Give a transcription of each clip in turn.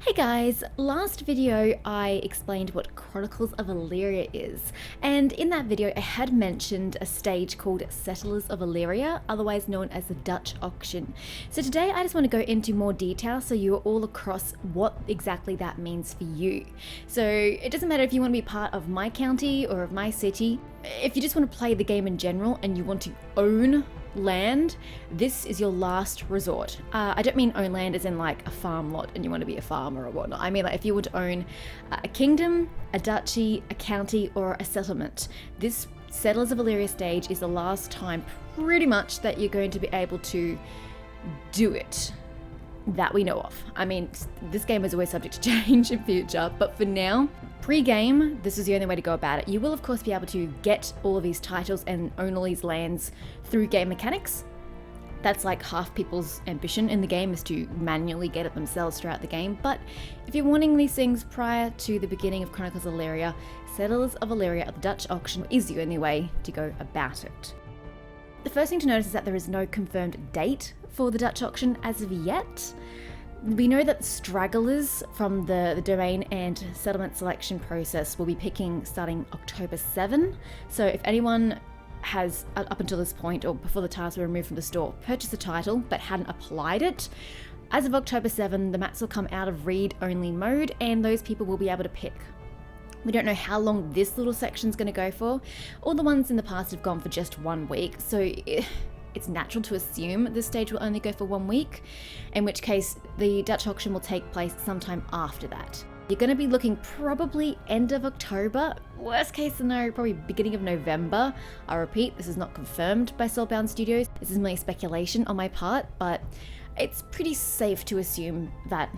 Hey guys, last video I explained what Chronicles of Ellyria is, and in that video I had mentioned a stage called Settlers of Ellyria, otherwise known as the Dutch Auction. So today I just want to go into more detail so you're all across what exactly that means for you. So it doesn't matter if you want to be part of my county or of my city, if you just want to play the game in general and you want to own land, this is your last resort. I don't mean own land as in like a farm lot and you want to be a farmer or whatnot. I mean like if you want to own a kingdom, a duchy, a county, or a settlement, this Settlers of Ellyria stage is the last time pretty much that you're going to be able to do it that we know of. I mean, this game is always subject to change in future, but for now, pre-game, this is the only way to go about it. You will of course be able to get all of these titles and own all these lands through game mechanics. That's like half people's ambition in the game, is to manually get it themselves throughout the game. But if you're wanting these things prior to the beginning of Chronicles of Ellyria, Settlers of Ellyria at the Dutch Auction is the only way to go about it. The first thing to notice is that there is no confirmed date for the Dutch Auction as of yet. We know that stragglers from the domain and settlement selection process will be picking starting October 7. So if anyone has, up until this point or before the titles were removed from the store, purchased the title but hadn't applied it, as of October 7, the maps will come out of read-only mode and those people will be able to pick. We don't know how long this little section is going to go for. All the ones in the past have gone for just 1 week, so it's natural to assume this stage will only go for 1 week, in which case the Dutch auction will take place sometime after that. You're going to be looking probably end of October, worst case scenario probably beginning of November. I repeat, this is not confirmed by Soulbound Studios, this is merely speculation on my part, but it's pretty safe to assume that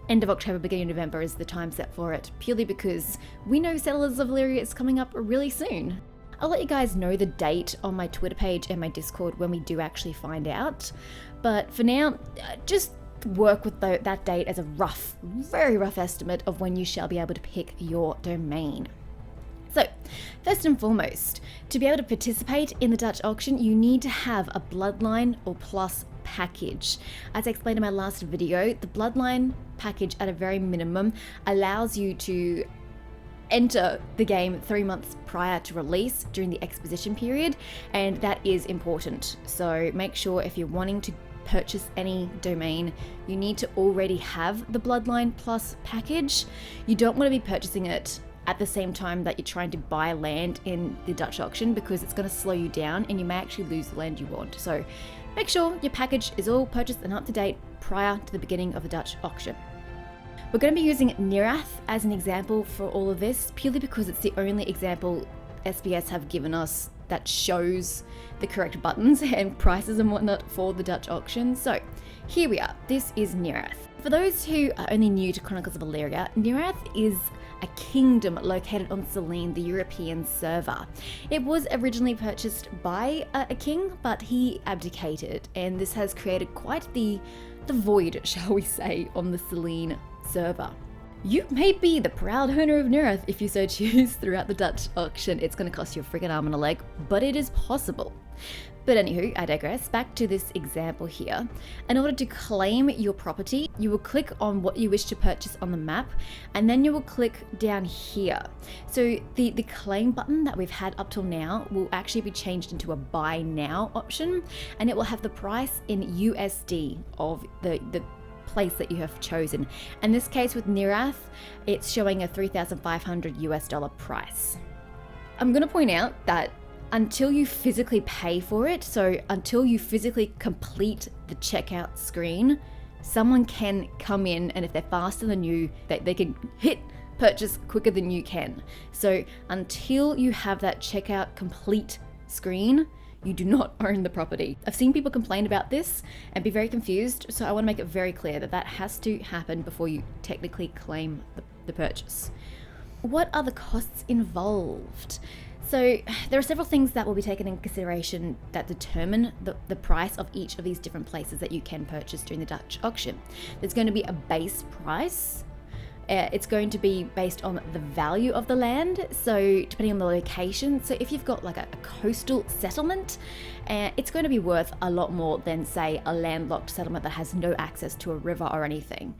end of October, beginning of November is the time set for it, purely because we know Settlers of Ellyria is coming up really soon. I'll let you guys know the date on my Twitter page and my Discord when we do actually find out, but for now, just work with that date as a rough, very rough estimate of when you shall be able to pick your domain. So, first and foremost, to be able to participate in the Dutch auction, you need to have a Bloodline or Plus package. As I explained in my last video, the Bloodline package at a very minimum allows you to enter the game 3 months prior to release during the exposition period, and that is important. So make sure if you're wanting to purchase any domain, you need to already have the Bloodline Plus package. You don't want to be purchasing it at the same time that you're trying to buy land in the Dutch auction, because it's going to slow you down and you may actually lose the land you want. So make sure your package is all purchased and up to date prior to the beginning of the Dutch auction. We're going to be using Nirath as an example for all of this, purely because it's the only example SBS have given us that shows the correct buttons and prices and whatnot for the Dutch auction. So here we are, this is Nirath. For those who are only new to Chronicles of Ellyria, Nirath is a kingdom located on Selene, the European server. It was originally purchased by a king, but he abdicated, and this has created quite the void, shall we say, on the Selene server. You may be the proud owner of Nirath if you so choose throughout the Dutch auction. It's going to cost you a freaking arm and a leg, but it is possible. But anywho, I digress. Back to this example here. In order to claim your property, you will click on what you wish to purchase on the map, and then you will click down here. So the claim button that we've had up till now will actually be changed into a buy now option, and it will have the price in USD of the place that you have chosen. In this case with Nirath, it's showing a $3,500 US price. I'm going to point out that until you physically pay for it, so until you physically complete the checkout screen, someone can come in, and if they're faster than you, they can hit purchase quicker than you can. So until you have that checkout complete screen, you do not own the property. I've seen people complain about this and be very confused, so I want to make it very clear that that has to happen before you technically claim the purchase. What are the costs involved? So there are several things that will be taken in consideration that determine the price of each of these different places that you can purchase during the Dutch auction. There's going to be a base price, It's going to be based on the value of the land, so depending on the location. So if you've got like a coastal settlement, it's going to be worth a lot more than, say, a landlocked settlement that has no access to a river or anything.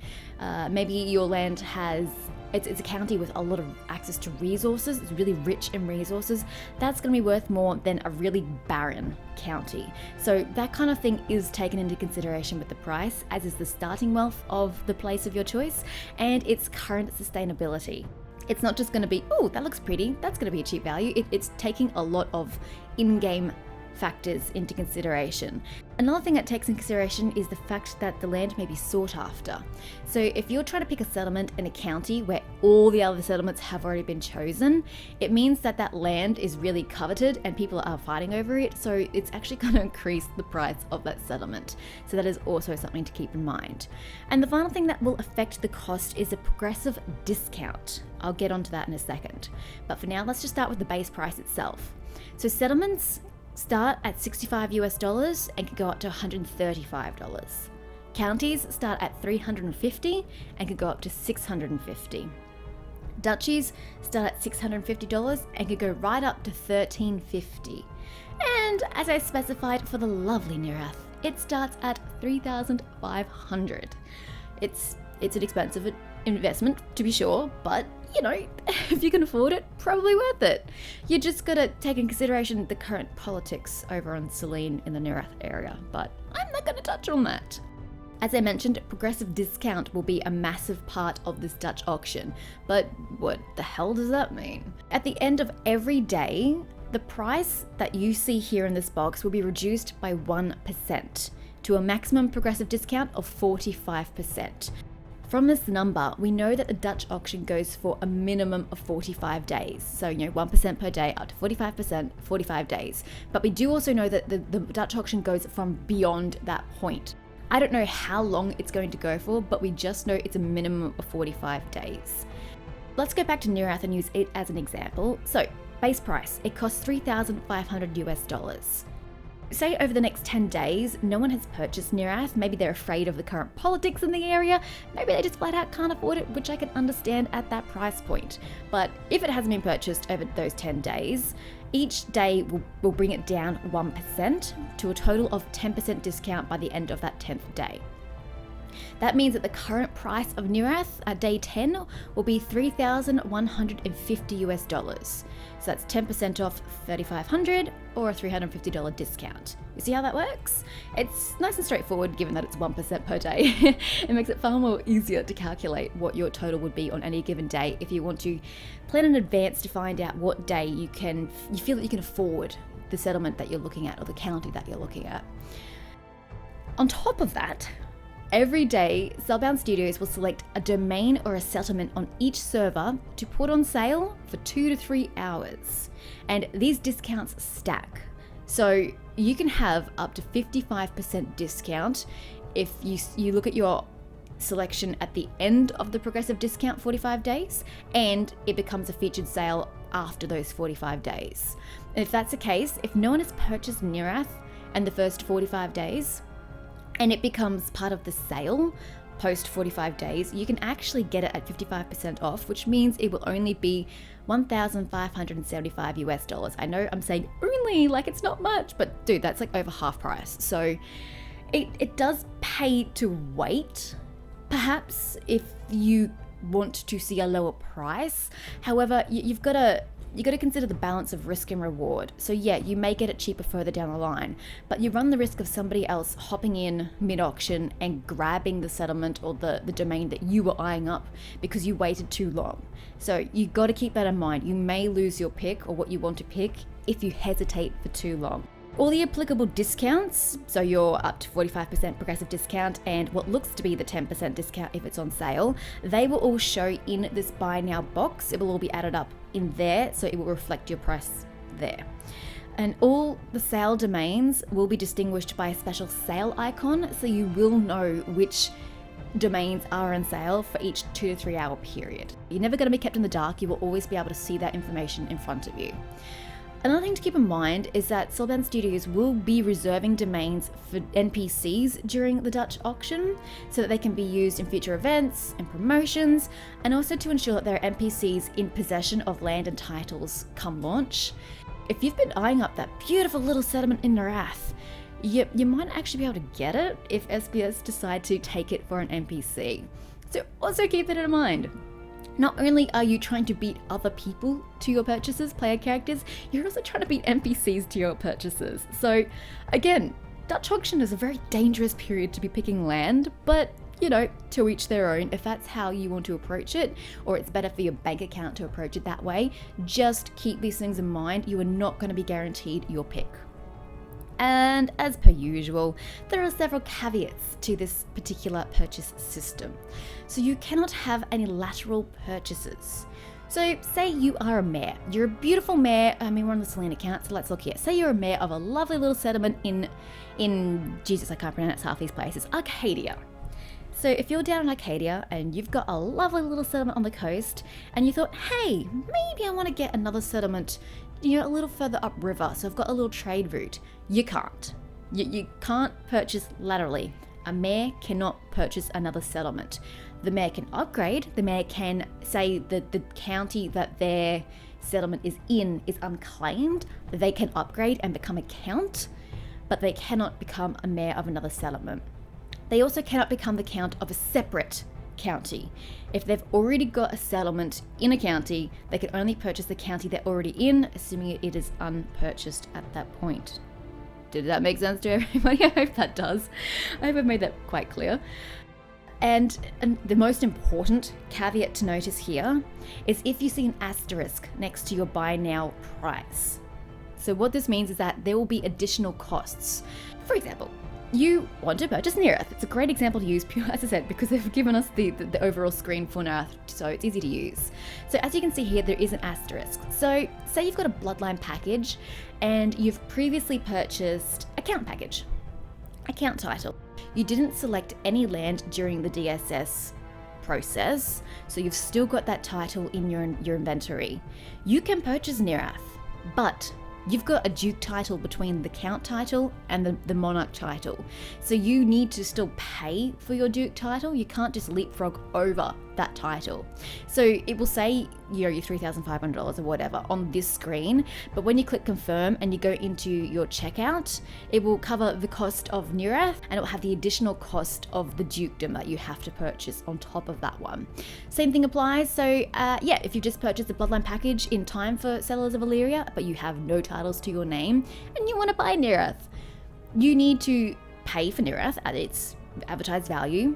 Maybe your land has, it's a county with a lot of access to resources, it's really rich in resources. That's going to be worth more than a really barren county. So that kind of thing is taken into consideration with the price, as is the starting wealth of the place of your choice and its current sustainability. It's not just going to be, oh, that looks pretty, that's going to be a cheap value. It's taking a lot of in-game factors into consideration. Another thing that takes in consideration is the fact that the land may be sought after. So if you're trying to pick a settlement in a county where all the other settlements have already been chosen, it means that that land is really coveted and people are fighting over it, so it's actually going to increase the price of that settlement. So that is also something to keep in mind. And the final thing that will affect the cost is a progressive discount. I'll get onto that in a second. But for now, let's just start with the base price itself. So settlements start at $65 and can go up to $135. Counties start at $350 and can go up to $650. Duchies start at $650 and can go right up to $1,350. And as I specified for the lovely Neurath, it starts at $3,500. It's an expensive investment, to be sure, but you know, if you can afford it, probably worth it. You just gotta take in consideration the current politics over on Selene in the Neurath area, but I'm not gonna touch on that. As I mentioned, progressive discount will be a massive part of this Dutch auction, but what the hell does that mean? At the end of every day, the price that you see here in this box will be reduced by 1% to a maximum progressive discount of 45%. From this number, we know that the Dutch auction goes for a minimum of 45 days. So, 1% per day up to 45%, 45 days. But we do also know that the Dutch auction goes from beyond that point. I don't know how long it's going to go for, but we just know it's a minimum of 45 days. Let's go back to Neurath and use it as an example. So, base price, it costs $3,500. Say over the next 10 days, no one has purchased Neurath. Maybe they're afraid of the current politics in the area. Maybe they just flat out can't afford it, which I can understand at that price point. But if it hasn't been purchased over those 10 days, each day will bring it down 1% to a total of 10% discount by the end of that 10th day. That means that the current price of Neurath at day 10 will be $3,150. So that's 10% off $3,500 or a $350 discount. You see how that works? It's nice and straightforward given that it's 1% per day. It makes it far more easier to calculate what your total would be on any given day if you want to plan in advance to find out what day you feel that you can afford the settlement that you're looking at or the county that you're looking at. On top of that, every day, Spellbound Studios will select a domain or a settlement on each server to put on sale for 2 to 3 hours. And these discounts stack. So you can have up to 55% discount if you look at your selection at the end of the progressive discount 45 days, and it becomes a featured sale after those 45 days. And if that's the case, if no one has purchased Neurath in the first 45 days, and it becomes part of the sale post 45 days, you can actually get it at 55% off, which means it will only be $1,575. I know I'm saying only, like it's not much, but dude, that's like over half price. So it does pay to wait, perhaps, if you want to see a lower price. However, you've got to consider the balance of risk and reward. So yeah, you may get it cheaper further down the line, but you run the risk of somebody else hopping in mid-auction and grabbing the settlement or the domain that you were eyeing up because you waited too long. So you got to keep that in mind. You may lose your pick or what you want to pick if you hesitate for too long. All the applicable discounts, so you're up to 45% progressive discount and what looks to be the 10% discount if it's on sale, they will all show in this buy now box. It will all be added up in there, so it will reflect your price there. And all the sale domains will be distinguished by a special sale icon, so you will know which domains are on sale for each 2 to 3 hour period. You're never going to be kept in the dark. You will always be able to see that information in front of you. Another thing to keep in mind is that Soulbound Studios will be reserving domains for NPCs during the Dutch auction so that they can be used in future events and promotions, and also to ensure that there are NPCs in possession of land and titles come launch. If you've been eyeing up that beautiful little settlement in Narath, you might actually be able to get it if SBS decide to take it for an NPC. So also keep that in mind. Not only are you trying to beat other people to your purchases, player characters, you're also trying to beat NPCs to your purchases. So again, Dutch auction is a very dangerous period to be picking land, but you know, to each their own. If that's how you want to approach it, or it's better for your bank account to approach it that way, just keep these things in mind. You are not going to be guaranteed your pick. And as per usual, there are several caveats to this particular purchase system. So you cannot have any lateral purchases. So say you are a mayor. You're a beautiful mayor. I mean, we're on the Selena account, so let's look here. Say you're a mayor of a lovely little settlement in Jesus, I can't pronounce half these places, Arcadia. So if you're down in Arcadia and you've got a lovely little settlement on the coast and you thought, hey, maybe I want to get another settlement, you know, a little further upriver, so I've got a little trade route. You can't. You can't purchase laterally. A mayor cannot purchase another settlement. The mayor can upgrade. The mayor can say that the county that their settlement is in is unclaimed. They can upgrade and become a count, but they cannot become a mayor of another settlement. They also cannot become the count of a separate county. If they've already got a settlement in a county, they can only purchase the county they're already in, assuming it is unpurchased at that point. Did that make sense to everybody? I hope that does. I hope I've made that quite clear. And the most important caveat to notice here is if you see an asterisk next to your buy now price. So what this means is that there will be additional costs. For example, you want to purchase Narath. It's a great example to use, as I said, because they've given us the overall screen for Narath, so it's easy to use. So as you can see here, there is an asterisk. So say you've got a Bloodline package and you've previously purchased a count package, a count title. You didn't select any land during the DSS process, so you've still got that title in your inventory. You can purchase Narath, but you've got a Duke title between the Count title and the Monarch title. So you need to still pay for your Duke title. You can't just leapfrog over that title. So it will say, you know, your $3,500 or whatever on this screen, but when you click confirm and you go into your checkout, it will cover the cost of Narath and it will have the additional cost of the dukedom that you have to purchase on top of that one. Same thing applies. So yeah, if you've just purchased the Bloodline package in time for Settlers of Illyria, but you have no titles to your name and you want to buy Narath, you need to pay for Narath at its advertised value.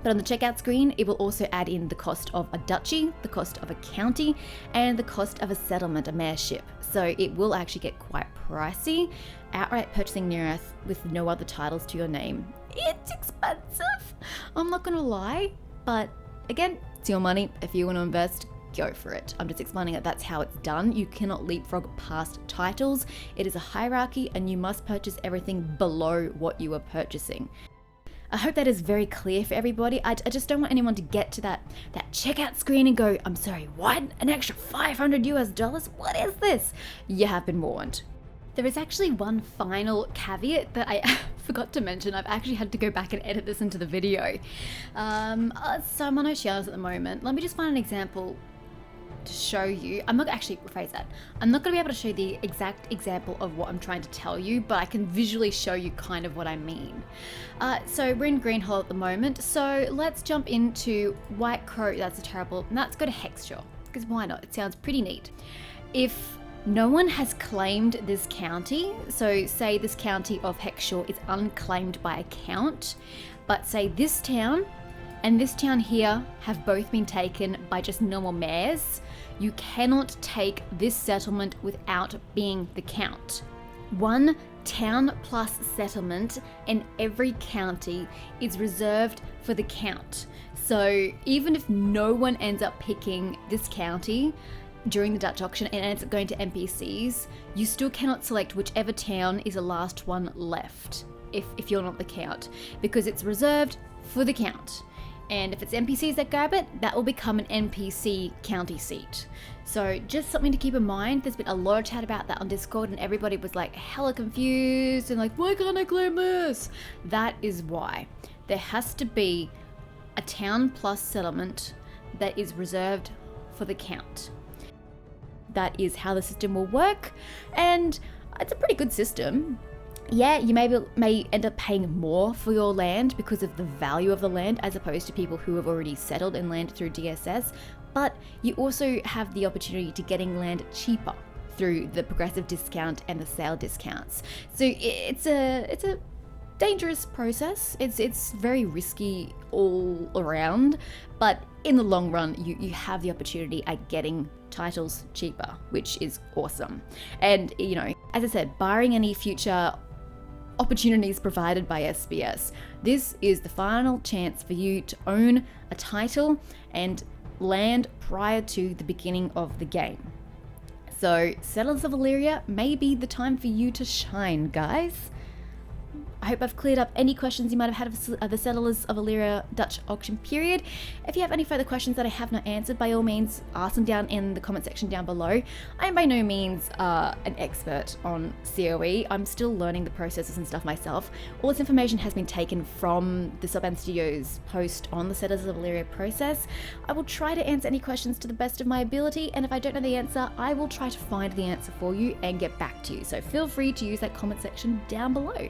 But on the checkout screen, it will also add in the cost of a duchy, the cost of a county, and the cost of a settlement, a mayorship. So it will actually get quite pricey. Outright purchasing Narath with no other titles to your name, it's expensive. I'm not gonna lie, but again, it's your money. If you want to invest, go for it. I'm just explaining that that's how it's done. You cannot leapfrog past titles. It is a hierarchy and you must purchase everything below what you are purchasing. I hope that is very clear for everybody. I just don't want anyone to get to that checkout screen and go, I'm sorry, what? An extra $500 US? What is this? You have been warned. There is actually one final caveat that I forgot to mention. I've actually had to go back and edit this into the video. So I'm on Oceanus at the moment. Let me just find an example to show you. I'm not actually rephrase that. I'm not going to be able to show you the exact example of what I'm trying to tell you, but I can visually show you kind of what I mean. So we're in Greenhole at the moment. So let's jump into White Crow. That's a terrible. And let's go to Hexshore because why not? It sounds pretty neat. If no one has claimed this county, so say this county of Hexshore is unclaimed by a count, but say this town and this town here have both been taken by just normal mayors, you cannot take this settlement without being the count. One town plus settlement in every county is reserved for the count. So even if no one ends up picking this county during the Dutch auction and ends up going to NPCs, you still cannot select whichever town is the last one left if you're not the count, because it's reserved for the count. And if it's NPCs that grab it, that will become an NPC county seat. So just something to keep in mind. There's been a lot of chat about that on Discord, and everybody was like hella confused and like, why can't I claim this? That is why. There has to be a town plus settlement that is reserved for the count. That is how the system will work, and it's a pretty good system. Yeah, you may end up paying more for your land because of the value of the land as opposed to people who have already settled in land through DSS, but you also have the opportunity to getting land cheaper through the progressive discount and the sale discounts. So it's a dangerous process. It's very risky all around, but in the long run, you have the opportunity at getting titles cheaper, which is awesome. And you know, as I said, barring any future opportunities provided by SBS, this is the final chance for you to own a title and land prior to the beginning of the game. So Settlers of Illyria may be the time for you to shine, guys. I hope I've cleared up any questions you might have had of the Settlers of Illyria Dutch auction period. If you have any further questions that I have not answered, by all means ask them down in the comment section down below. I am by no means an expert on COE. I'm still learning the processes and stuff myself. All this information has been taken from the Subband Studios post on the Settlers of Illyria process. I will try to answer any questions to the best of my ability, and if I don't know the answer, I will try to find the answer for you and get back to you. So feel free to use that comment section down below.